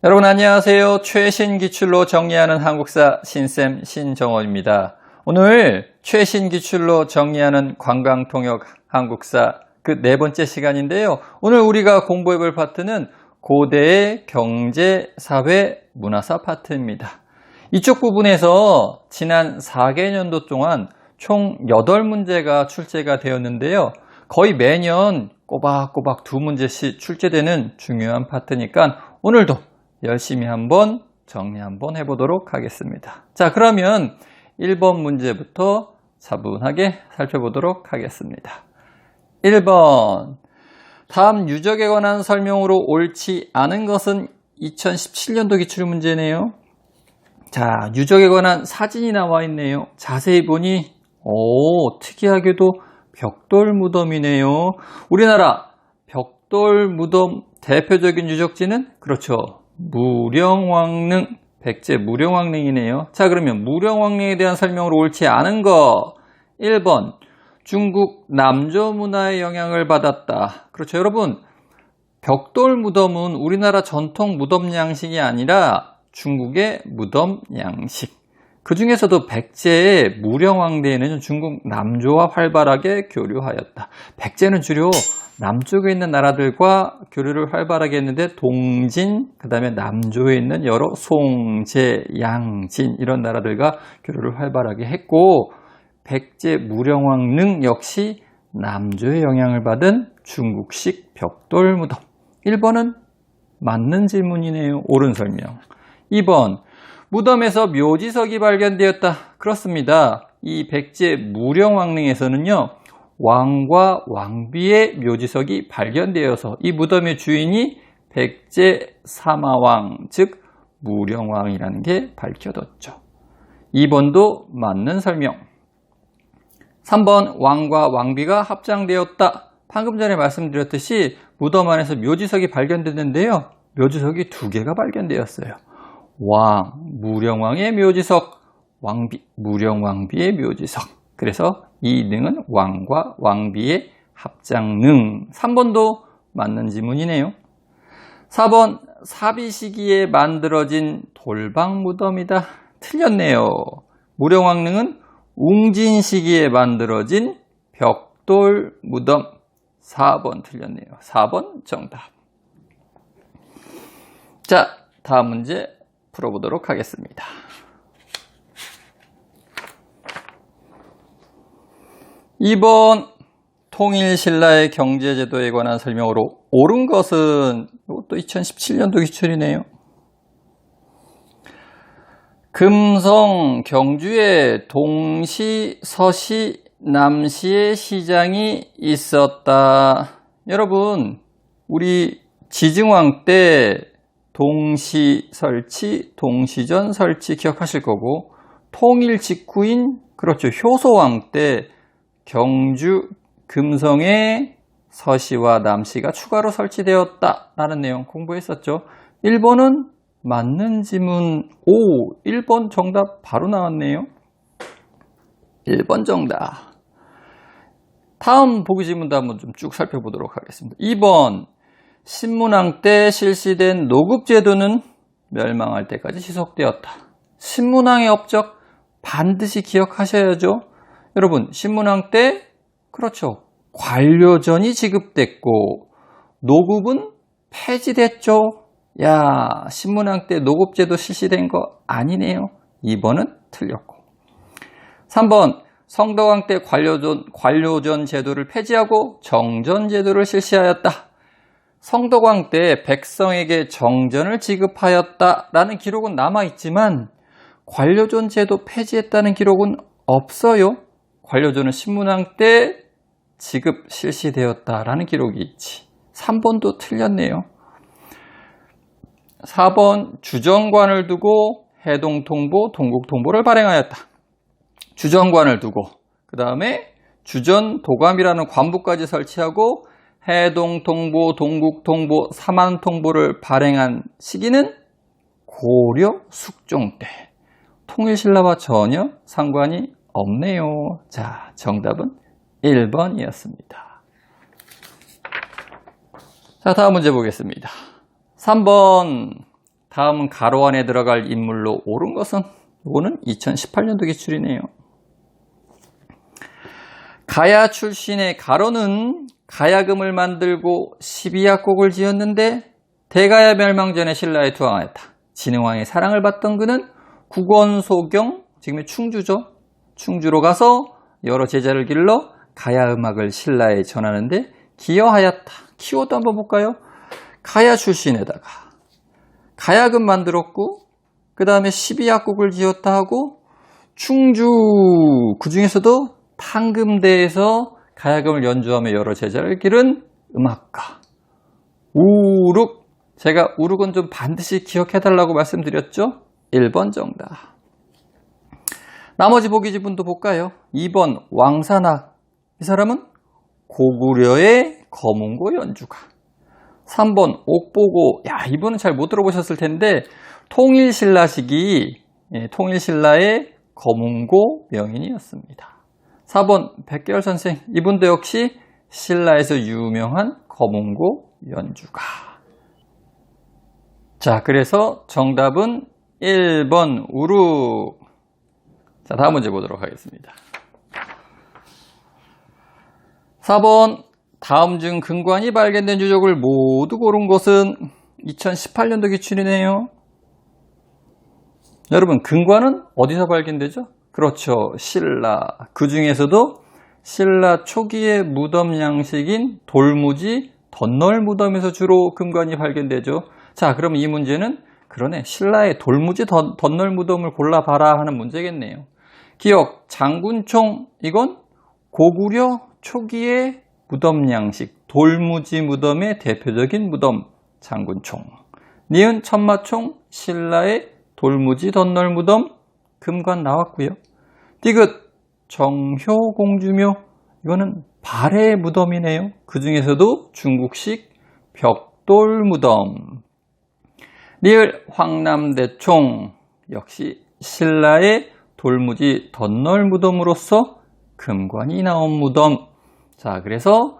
여러분 안녕하세요. 최신 기출로 정리하는 한국사 신쌤 신정원입니다. 오늘 최신 기출로 정리하는 관광통역 한국사 그 네 번째 시간인데요. 오늘 우리가 공부해 볼 파트는 고대의 경제, 사회, 문화사 파트입니다. 이쪽 부분에서 지난 4개년도 동안 총 8문제가 출제가 되었는데요. 거의 매년 꼬박꼬박 2문제씩 출제되는 중요한 파트니까 오늘도 열심히 한번 정리 한번 해보도록 하겠습니다. 자, 그러면 1번 문제부터 차분하게 살펴보도록 하겠습니다. 1번, 다음 유적에 관한 설명으로 옳지 않은 것은 2017년도 기출 문제네요. 자, 유적에 관한 사진이 나와 있네요. 자세히 보니 특이하게도 벽돌 무덤이네요. 우리나라 벽돌 무덤 대표적인 유적지는 그렇죠. 무령왕릉, 백제 무령왕릉이네요. 자, 그러면 무령왕릉에 대한 설명으로 옳지 않은 거 1번, 중국 남조 문화의 영향을 받았다. 그렇죠, 여러분. 벽돌 무덤은 우리나라 전통 무덤 양식이 아니라 중국의 무덤 양식. 그 중에서도 백제의 무령왕대에는 중국 남조와 활발하게 교류하였다. 백제는 주로 남쪽에 있는 나라들과 교류를 활발하게 했는데 동진, 그 다음에 남조에 있는 여러 송제, 양진 이런 나라들과 교류를 활발하게 했고 백제 무령왕릉 역시 남조의 영향을 받은 중국식 벽돌 무덤. 1번은 맞는 질문이네요. 옳은 설명. 2번, 무덤에서 묘지석이 발견되었다. 그렇습니다. 이 백제 무령왕릉에서는요, 왕과 왕비의 묘지석이 발견되어서 이 무덤의 주인이 백제 사마왕, 즉 무령왕이라는 게 밝혀졌죠. 2번도 맞는 설명. 3번, 왕과 왕비가 합장되었다. 방금 전에 말씀드렸듯이 무덤 안에서 묘지석이 발견됐는데요. 묘지석이 2개가 발견되었어요. 왕, 무령왕의 묘지석, 왕비, 무령왕비의 묘지석. 그래서 이 능은 왕과 왕비의 합장능. 3번도 맞는 지문이네요. 4번, 사비 시기에 만들어진 돌방 무덤이다. 틀렸네요. 무령왕릉은 웅진 시기에 만들어진 벽돌 무덤. 4번 틀렸네요. 4번 정답. 자, 다음 문제 풀어보도록 하겠습니다. 2번, 통일신라의 경제제도에 관한 설명으로 옳은 것은 이것도 2017년도 기출이네요. 금성, 경주에 동시, 서시, 남시의 시장이 있었다. 여러분, 우리 지증왕 때 동시 설치, 동시전 설치 기억하실 거고 통일 직후인 그렇죠. 효소왕 때 경주, 금성에 서시와 남시가 추가로 설치되었다라는 내용 공부했었죠. 1번은 맞는 지문. 1번 정답 바로 나왔네요. 1번 정답. 다음 보기 지문도 한번 좀 쭉 살펴보도록 하겠습니다. 2번, 신문왕 때 실시된 노급제도는 멸망할 때까지 지속되었다. 신문왕의 업적 반드시 기억하셔야죠. 여러분, 신문왕 때 그렇죠. 관료전이 지급됐고 노급은 폐지됐죠. 야, 신문왕 때 노급제도 실시된 거 아니네요. 2번은 틀렸고. 3번, 성덕왕 때 관료전 제도를 폐지하고 정전 제도를 실시하였다. 성덕왕 때 백성에게 정전을 지급하였다라는 기록은 남아있지만 관료전 제도 폐지했다는 기록은 없어요. 관료전은 신문왕 때 지급 실시되었다라는 기록이 있지. 3번도 틀렸네요. 4번, 주정관을 두고 해동통보, 동국통보를 발행하였다. 주정관을 두고 그 다음에 주전도감이라는 관부까지 설치하고 해동통보, 동국통보, 사만통보를 발행한 시기는 고려 숙종 때. 통일신라와 전혀 상관이 없네요. 자, 정답은 1번이었습니다. 자, 다음 문제 보겠습니다. 3번, 다음은 가로 안에 들어갈 인물로 옳은 것은? 이거는 2018년도 기출이네요. 가야 출신의 가로는 가야금을 만들고 12약곡을 지었는데 대가야 멸망 전에 신라에 투항하였다. 진흥왕의 사랑을 받던 그는 국원소경, 지금의 충주죠. 충주로 가서 여러 제자를 길러 가야 음악을 신라에 전하는데 기여하였다. 키워드 한번 볼까요? 가야 출신에다가 가야금 만들었고 그 다음에 12약곡을 지었다 하고 충주 그 중에서도 탕금대에서 가야금을 연주하며 여러 제자를 기른 음악가 우룩. 제가 우룩은 좀 반드시 기억해달라고 말씀드렸죠? 1번 정답. 나머지 보기 지분도 볼까요? 2번 왕산악. 이 사람은 고구려의 거문고 연주가. 3번 옥보고. 야, 이분은 잘 못 들어보셨을 텐데 통일신라 시기 통일신라의 거문고 명인이었습니다. 4번 백계열 선생. 이분도 역시 신라에서 유명한 거문고 연주가. 자, 그래서 정답은 1번 우룩. 자, 다음 문제 보도록 하겠습니다. 4번 다음 중 금관이 발견된 유적을 모두 고른 것은? 2018년도 기출이네요. 여러분, 금관은 어디서 발견되죠? 그렇죠, 신라. 그 중에서도 신라 초기의 무덤 양식인 돌무지 덧널 무덤에서 주로 금관이 발견되죠. 자, 그럼 이 문제는 그러네, 신라의 돌무지 덧널 무덤을 골라봐라 하는 문제겠네요. 기억, 장군총. 이건 고구려 초기의 무덤 양식, 돌무지 무덤의 대표적인 무덤, 장군총. 니은 천마총, 신라의 돌무지 덧널 무덤, 금관 나왔고요. 디귿, 정효공주묘. 이거는 발해 무덤이네요. 그 중에서도 중국식 벽돌 무덤. 리을, 황남대총. 역시 신라의 돌무지 덧널 무덤으로서 금관이 나온 무덤. 자, 그래서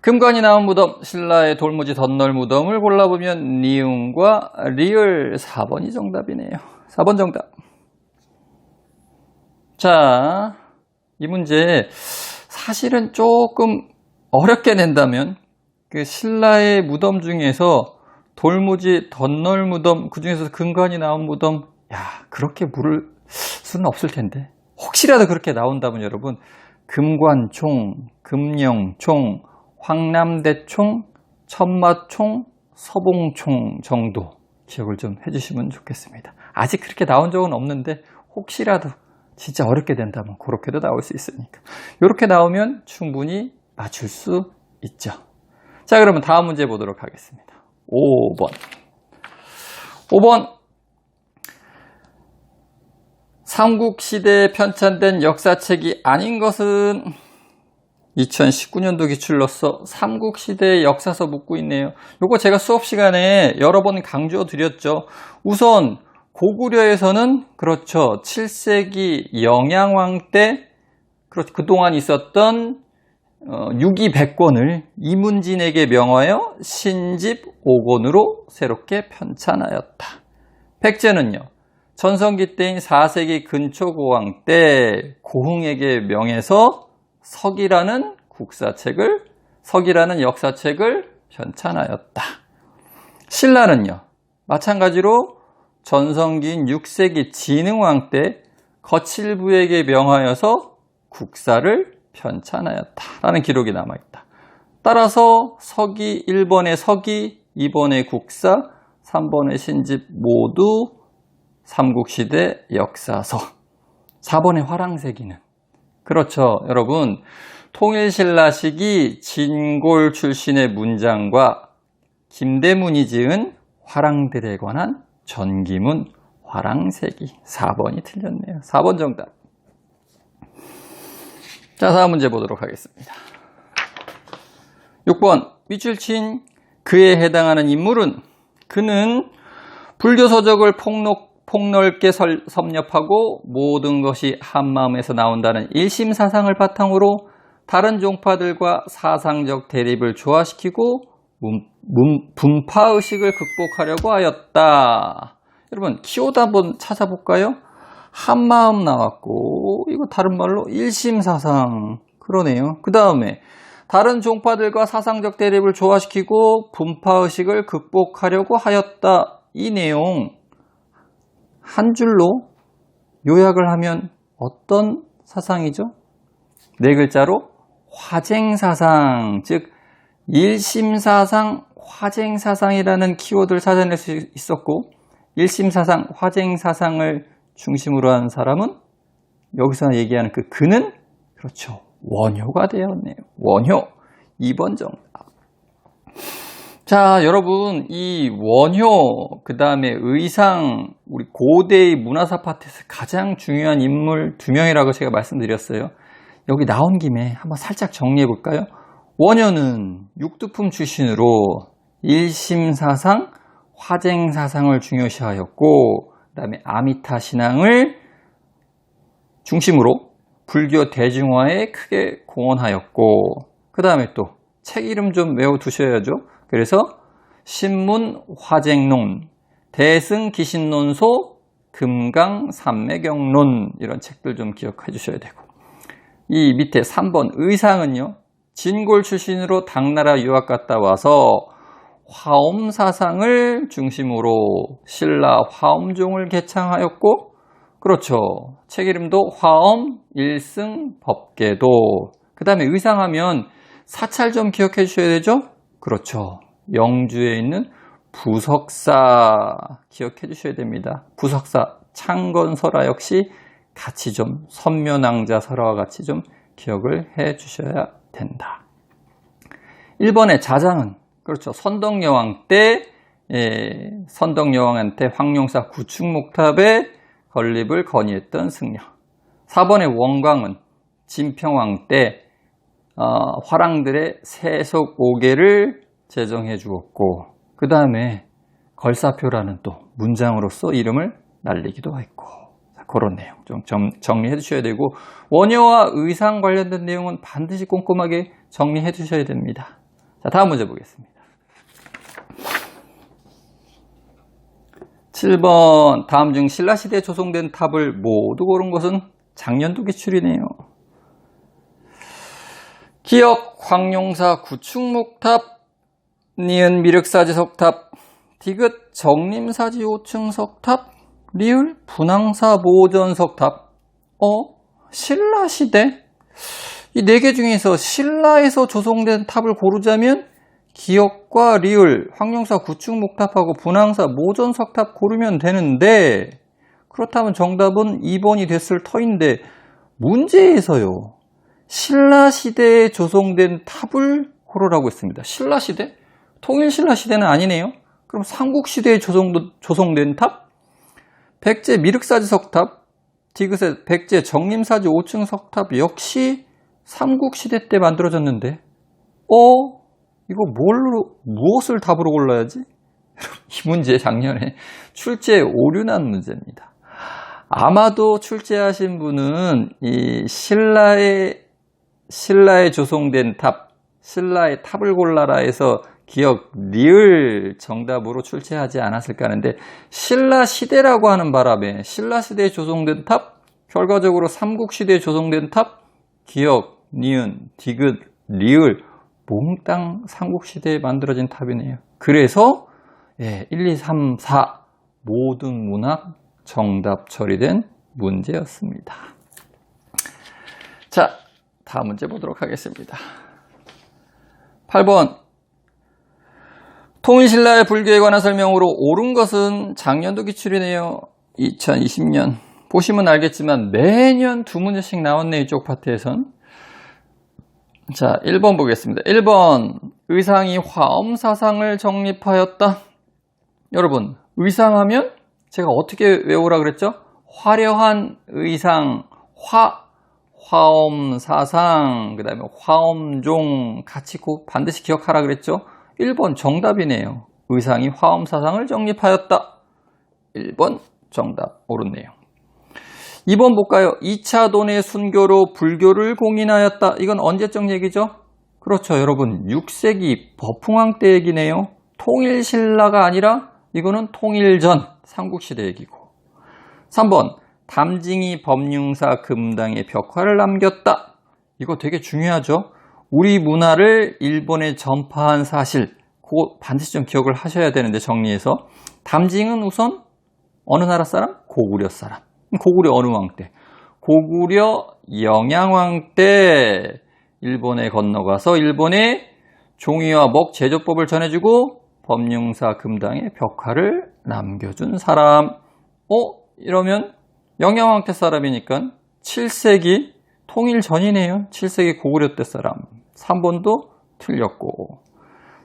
금관이 나온 무덤, 신라의 돌무지 덧널 무덤을 골라보면 니은과 리을 4번이 정답이네요. 4번 정답. 자, 이 문제 사실은 조금 어렵게 낸다면 그 신라의 무덤 중에서 돌무지 덧널 무덤, 그 중에서 금관이 나온 무덤, 야, 그렇게 물을 수는 없을 텐데 혹시라도 그렇게 나온다면 여러분, 금관총, 금령총, 황남대총, 천마총, 서봉총 정도 기억을 좀 해주시면 좋겠습니다. 아직 그렇게 나온 적은 없는데 혹시라도 진짜 어렵게 된다면 그렇게도 나올 수 있으니까 이렇게 나오면 충분히 맞출 수 있죠. 자, 그러면 다음 문제 보도록 하겠습니다. 5번 삼국시대에 편찬된 역사책이 아닌 것은? 2019년도 기출로서 삼국시대의 역사서 묻고 있네요. 요거 제가 수업 시간에 여러 번 강조해 드렸죠. 우선 고구려에서는 그렇죠, 7세기 영양왕 때 그동안 있었던 유기백권을 이문진에게 명하여 신집 5권으로 새롭게 편찬하였다. 백제는요, 전성기 때인 4세기 근초고왕 때 고흥에게 명해서 석이라는 역사책을 편찬하였다. 신라는요, 마찬가지로 전성기인 6세기 진흥왕 때 거칠부에게 명하여서 국사를 편찬하였다라는 기록이 남아있다. 따라서 서기 1번의 서기, 2번의 국사, 3번의 신집 모두 삼국시대 역사서. 4번의 화랑새기는 그렇죠, 여러분. 통일신라 시기 진골 출신의 문장과 김대문이 지은 화랑들에 관한 전기문 화랑새기. 4번이 틀렸네요. 4번 정답. 자, 다음 문제 보도록 하겠습니다. 6번 밑줄친 그에 해당하는 인물은? 그는 불교 서적을 폭넓게 섭렵하고 모든 것이 한마음에서 나온다는 일심사상을 바탕으로 다른 종파들과 사상적 대립을 조화시키고 분파의식을 극복하려고 하였다. 여러분, 키워드 한번 찾아볼까요? 한마음 나왔고, 이거 다른 말로 일심사상. 그러네요. 그 다음에 다른 종파들과 사상적 대립을 조화시키고 분파의식을 극복하려고 하였다. 이 내용 한 줄로 요약을 하면 어떤 사상이죠? 네 글자로 화쟁사상, 즉 일심사상, 화쟁사상이라는 키워드를 찾아낼 수 있었고, 일심사상, 화쟁사상을 중심으로 한 사람은 여기서 얘기하는 그 그는 그렇죠, 원효가 되었네요. 원효. 2번 정답. 자, 여러분, 이 원효, 그 다음에 의상, 우리 고대의 문화사 파트에서 가장 중요한 인물 2명이라고 제가 말씀드렸어요. 여기 나온 김에 한번 살짝 정리해 볼까요? 원효는 육두품 출신으로 일심사상, 화쟁사상을 중요시하였고, 그 다음에 아미타 신앙을 중심으로 불교 대중화에 크게 공헌하였고, 그 다음에 또 책 이름 좀 외워두셔야죠. 그래서 신문 화쟁론, 대승기신론소, 금강산매경론, 이런 책들 좀 기억해 주셔야 되고, 이 밑에 3번 의상은요, 진골 출신으로 당나라 유학 갔다 와서 화엄 사상을 중심으로 신라 화엄종을 개창하였고, 그렇죠, 책 이름도 화엄 일승 법계도. 그 다음에 의상하면 사찰 좀 기억해 주셔야 되죠. 그렇죠, 영주에 있는 부석사 기억해 주셔야 됩니다. 부석사 창건설화 역시 같이 좀 선묘낭자설화와 같이 좀 기억을 해 주셔야 된다. 1번의 자장은 그렇죠, 선덕여왕 때 선덕여왕한테 황룡사 구축목탑에 건립을 건의했던 승려. 4번의 원광은 진평왕 때 화랑들의 세속 5개를 제정해 주었고, 그 다음에 걸사표라는 또 문장으로서 이름을 날리기도 했고, 그런 내용 좀 정리해 주셔야 되고, 원효와 의상 관련된 내용은 반드시 꼼꼼하게 정리해 주셔야 됩니다. 자, 다음 문제 보겠습니다. 7번, 다음 중 신라시대에 조성된 탑을 모두 고른 것은 장년도 기출이네요. 기역 황룡사 구축목탑, 니은 미륵사지 석탑, 디귿 정림사지 5층 석탑, 리을 분황사 모전 석탑. 신라시대? 이 4개 중에서 신라에서 조성된 탑을 고르자면 기역과 리을, 황룡사 구축목탑하고 분황사 모전 석탑 고르면 되는데, 그렇다면 정답은 2번이 됐을 터인데, 문제에서요, 신라시대에 조성된 탑을 고르라고 했습니다. 신라시대? 통일신라시대는 아니네요. 그럼 삼국시대에 조성된 탑? 백제 미륵사지 석탑, 디귿의 백제 정림사지 5층 석탑 역시 삼국시대 때 만들어졌는데, 이거 무엇을 답으로 골라야지? 이 문제 작년에 출제 오류난 문제입니다. 아마도 출제하신 분은 이 신라에 조성된 탑, 신라의 탑을 골라라 해서 기역 리을 정답으로 출제하지 않았을까 하는데, 신라시대라고 하는 바람에 신라시대에 조성된 탑, 결과적으로 삼국시대에 조성된 탑, 기역, 니은, 디귿, 리을, 몽땅 삼국시대에 만들어진 탑이네요. 그래서 1, 2, 3, 4 모든 문학 정답 처리된 문제였습니다. 자, 다음 문제 보도록 하겠습니다. 8번, 통일신라의 불교에 관한 설명으로 옳은 것은 작년도 기출이네요. 2020년. 보시면 알겠지만 매년 2문제씩 나왔네, 이쪽 파트에선. 자, 1번 보겠습니다. 1번, 의상이 화엄사상을 정립하였다. 여러분, 의상하면 제가 어떻게 외우라 그랬죠? 화려한 의상, 화엄사상, 그 다음에 화엄종 같이 반드시 기억하라 그랬죠? 1번 정답이네요. 의상이 화엄사상을 정립하였다. 1번 정답 옳았네요. 2번 볼까요? 2차 돈의 순교로 불교를 공인하였다. 이건 언제적 얘기죠? 그렇죠, 여러분. 6세기 버풍왕 때 얘기네요. 통일신라가 아니라 이거는 통일전 삼국시대 얘기고. 3번, 담징이 법융사 금당에 벽화를 남겼다. 이거 되게 중요하죠. 우리 문화를 일본에 전파한 사실, 그거 반드시 좀 기억을 하셔야 되는데, 정리해서. 담징은 우선 어느 나라 사람? 고구려 사람. 고구려 어느 왕 때? 고구려 영양왕 때 일본에 건너가서 일본에 종이와 목 제조법을 전해주고 법융사 금당에 벽화를 남겨준 사람. 이러면 영양왕 때 사람이니까 7세기 통일 전이네요. 7세기 고구려 때 사람. 3번도 틀렸고.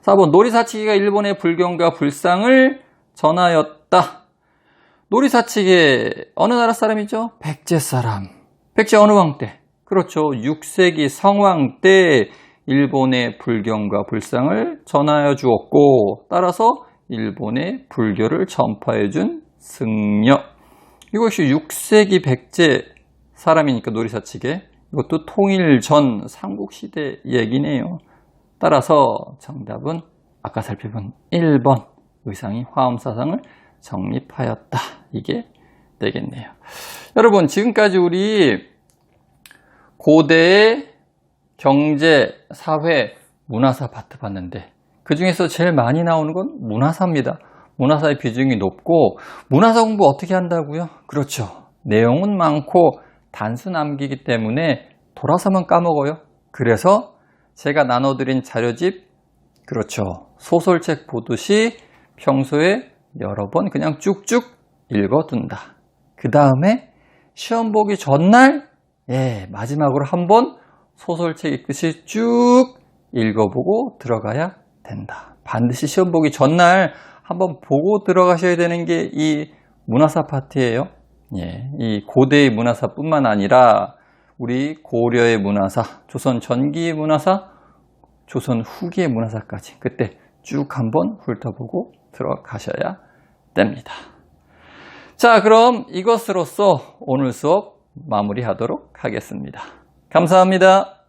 4번, 노리사치기가 일본의 불경과 불상을 전하였다. 노리사치기 어느 나라 사람이죠? 백제 사람. 백제 어느 왕 때? 그렇죠. 6세기 성왕 때 일본의 불경과 불상을 전하여 주었고, 따라서 일본의 불교를 전파해 준 승려. 이것이 6세기 백제 사람이니까 노리사치기. 이것도 통일 전 삼국시대 얘기네요. 따라서 정답은 아까 살펴본 1번, 의상이 화엄사상을 정립하였다. 이게 되겠네요. 여러분, 지금까지 우리 고대의 경제, 사회, 문화사 파트 봤는데 그 중에서 제일 많이 나오는 건 문화사입니다. 문화사의 비중이 높고, 문화사 공부 어떻게 한다고요? 그렇죠. 내용은 많고 단순 암기이기 때문에 돌아서만 까먹어요. 그래서 제가 나눠드린 자료집, 그렇죠, 소설책 보듯이 평소에 여러 번 그냥 쭉쭉 읽어둔다. 그 다음에 시험 보기 전날, 마지막으로 한번 소설책 읽듯이 쭉 읽어보고 들어가야 된다. 반드시 시험 보기 전날 한번 보고 들어가셔야 되는 게 이 문화사 파트예요. 이 고대의 문화사뿐만 아니라 우리 고려의 문화사, 조선 전기의 문화사, 조선 후기의 문화사까지 그때 쭉 한번 훑어보고 들어가셔야 됩니다. 자, 그럼 이것으로써 오늘 수업 마무리하도록 하겠습니다. 감사합니다.